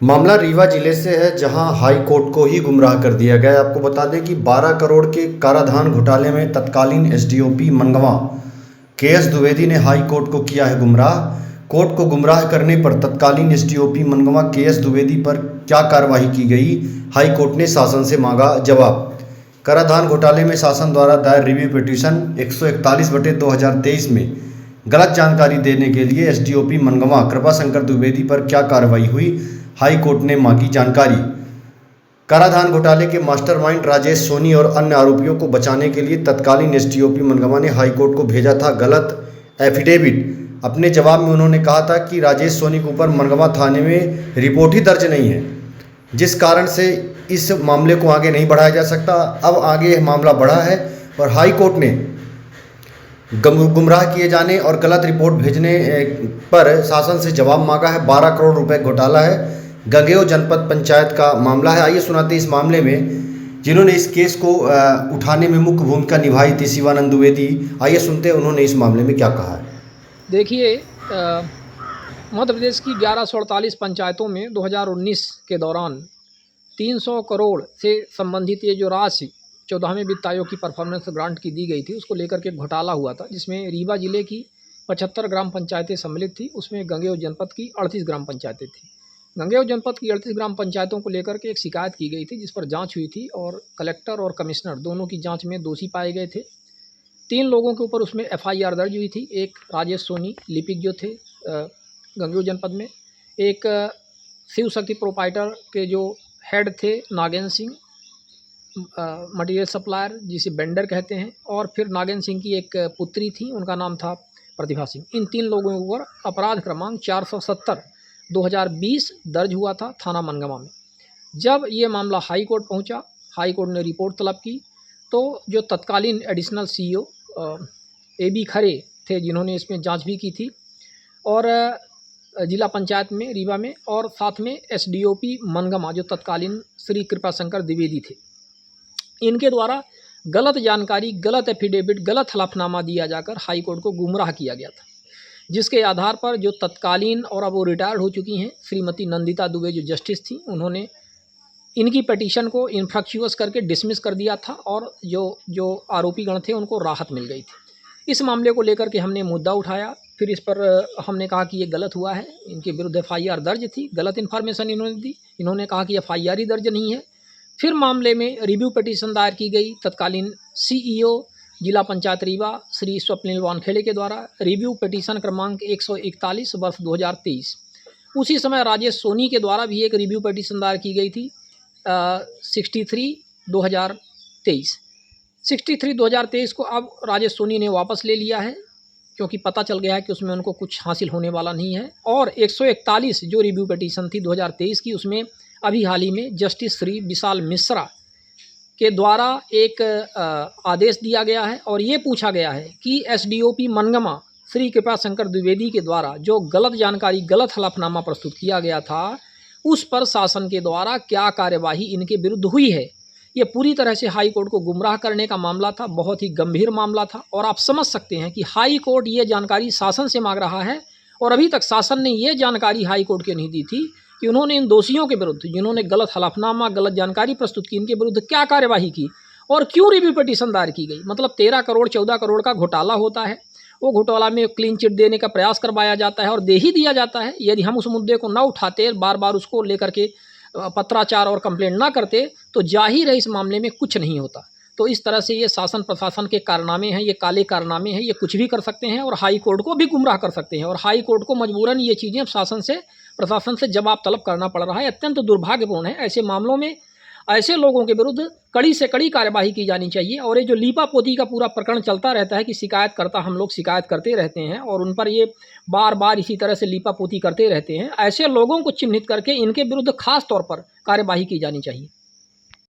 मामला रीवा जिले से है, जहां हाई कोर्ट को ही गुमराह कर दिया गया है। आपको बता दें कि 12 करोड़ के कराधान घोटाले में तत्कालीन एसडीओपी मनगवा केएस द्विवेदी ने हाई कोर्ट को किया है गुमराह। कोर्ट को गुमराह करने पर तत्कालीन एसडीओपी मनगवा केएस द्विवेदी पर क्या कार्रवाई की गई, हाई कोर्ट ने शासन से मांगा जवाब। कराधान घोटाले में शासन द्वारा दायर रिव्यू पिटीशन 141/2023 में गलत जानकारी देने के लिए एसडीओपी मनगवा कृपाशंकर द्विवेदी पर क्या कार्रवाई हुई, हाई कोर्ट ने मांगी जानकारी। कराधान घोटाले के मास्टरमाइंड राजेश सोनी और अन्य आरोपियों को बचाने के लिए तत्कालीन एसडीओपी मनगवा ने हाई कोर्ट को भेजा था गलत एफिडेविट। अपने जवाब में उन्होंने कहा था कि राजेश सोनी के ऊपर मनगवा थाने में रिपोर्ट ही दर्ज नहीं है, जिस कारण से इस मामले को आगे नहीं बढ़ाया जा सकता। अब आगे यह मामला बढ़ा है और हाई कोर्ट ने गुमराह किए जाने और गलत रिपोर्ट भेजने पर शासन से जवाब मांगा है। 12 करोड़ रुपए घोटाला है, गंगेओ जनपद पंचायत का मामला है। आइए सुनाते इस मामले में जिन्होंने इस केस को उठाने में मुख्य भूमिका निभाई थी, शिवानंद द्विवेदी। आइए सुनते हैं उन्होंने इस मामले में क्या कहा है। देखिए, मध्य प्रदेश की 1148 पंचायतों में 2019 के दौरान 300 करोड़ से संबंधित ये जो राशि 14वें वित्त आयोग की परफॉर्मेंस ग्रांट की दी गई थी, उसको लेकर के घोटाला हुआ था, जिसमें रीवा जिले की 75 ग्राम पंचायतें सम्मिलित थी। उसमें गंगेओ जनपद की 38 ग्राम पंचायतें थी। गंगेओ जनपद की 38 ग्राम पंचायतों को लेकर के एक शिकायत की गई थी, जिस पर जांच हुई थी और कलेक्टर और कमिश्नर दोनों की जांच में दोषी पाए गए थे। 3 लोगों के ऊपर उसमें एफआईआर दर्ज हुई थी। एक राजेश सोनी लिपिक जो थे गंगेओ जनपद में, एक शिव शक्ति प्रोपाइटर के जो हेड थे नागेंद्र सिंह, मटेरियल सप्लायर जिसे बेंडर कहते हैं, और फिर नागेंद्र सिंह की एक पुत्री थी, उनका नाम था प्रतिभा सिंह। इन 3 लोगों के ऊपर अपराध क्रमांक 470/2020 दर्ज हुआ था थाना मनगवा में। जब ये मामला हाई कोर्ट पहुंचा, हाई कोर्ट ने रिपोर्ट तलब की, तो जो तत्कालीन एडिशनल सीईओ AB खरे थे, जिन्होंने इसमें जांच भी की थी, और जिला पंचायत में रीवा में, और साथ में एसडीओपी मनगवा जो तत्कालीन श्री कृपाशंकर द्विवेदी थे, इनके द्वारा गलत जानकारी, गलत एफिडेविट, गलत हलफनामा दिया जाकर हाई कोर्ट को गुमराह किया गया था, जिसके आधार पर जो तत्कालीन और अब वो रिटायर्ड हो चुकी हैं श्रीमती नंदिता दुबे जो जस्टिस थी, उन्होंने इनकी पिटीशन को इनफ्रक्चुअस करके डिसमिस कर दिया था और जो आरोपी गण थे उनको राहत मिल गई थी। इस मामले को लेकर के हमने मुद्दा उठाया, फिर इस पर हमने कहा कि ये गलत हुआ है, इनके विरुद्ध एफआईआर दर्ज थी, गलत इन्फॉर्मेशन इन्होंने दी, इन्होंने कहा कि एफआईआर ही दर्ज नहीं है। फिर मामले में रिव्यू पिटीशन दायर की गई तत्कालीन सीईओ जिला पंचायत रीवा श्री स्वप्निल वानखेड़े के द्वारा, रिव्यू पिटीशन क्रमांक 141/2023। उसी समय राजेश सोनी के द्वारा भी एक रिव्यू पिटीशन दायर की गई थी 63/2023। 63/2023 को अब राजेश सोनी ने वापस ले लिया है, क्योंकि पता चल गया है कि उसमें उनको कुछ हासिल होने वाला नहीं है। और 141 जो रिव्यू पिटीशन थी 2023 की, उसमें अभी हाल ही में जस्टिस श्री विशाल मिश्रा के द्वारा एक आदेश दिया गया है और ये पूछा गया है कि एसडीओपी मनगवा श्री कृपाशंकर द्विवेदी के द्वारा जो गलत जानकारी, गलत हलफनामा प्रस्तुत किया गया था, उस पर शासन के द्वारा क्या कार्यवाही इनके विरुद्ध हुई है। ये पूरी तरह से हाई कोर्ट को गुमराह करने का मामला था, बहुत ही गंभीर मामला था। और आप समझ सकते हैं कि हाई कोर्ट ये जानकारी शासन से मांग रहा है और अभी तक शासन ने ये जानकारी हाई कोर्ट को नहीं दी थी कि उन्होंने इन दोषियों के विरुद्ध, जिन्होंने गलत हलफनामा, गलत जानकारी प्रस्तुत की, इनके विरुद्ध क्या कार्यवाही की और क्यों रिव्यू पिटीशन दायर की गई। मतलब 13 करोड़ 14 करोड़ का घोटाला होता है, वो घोटाला में क्लीन चिट देने का प्रयास करवाया जाता है और दे ही दिया जाता है। यदि हम उस मुद्दे को ना उठाते, बार बार उसको लेकर के पत्राचार और कंप्लेंट ना करते, तो जाहिर है इस मामले में कुछ नहीं होता। तो इस तरह से ये शासन प्रशासन के कारनामे हैं, ये काले कारनामे हैं, ये कुछ भी कर सकते हैं और हाई कोर्ट को भी गुमराह कर सकते हैं। और हाई कोर्ट को मजबूरन ये चीज़ें शासन से, प्रशासन से जवाब तलब करना पड़ रहा है। अत्यंत दुर्भाग्यपूर्ण है। ऐसे मामलों में ऐसे लोगों के विरुद्ध कड़ी से कड़ी कार्यवाही की जानी चाहिए। और ये जो लीपापोती का पूरा प्रकरण चलता रहता है कि शिकायतकर्ता, हम लोग शिकायत करते रहते हैं और उन पर ये बार बार इसी तरह से लीपापोती करते रहते हैं, ऐसे लोगों को चिन्हित करके इनके विरुद्ध खास तौर पर कार्यवाही की जानी चाहिए।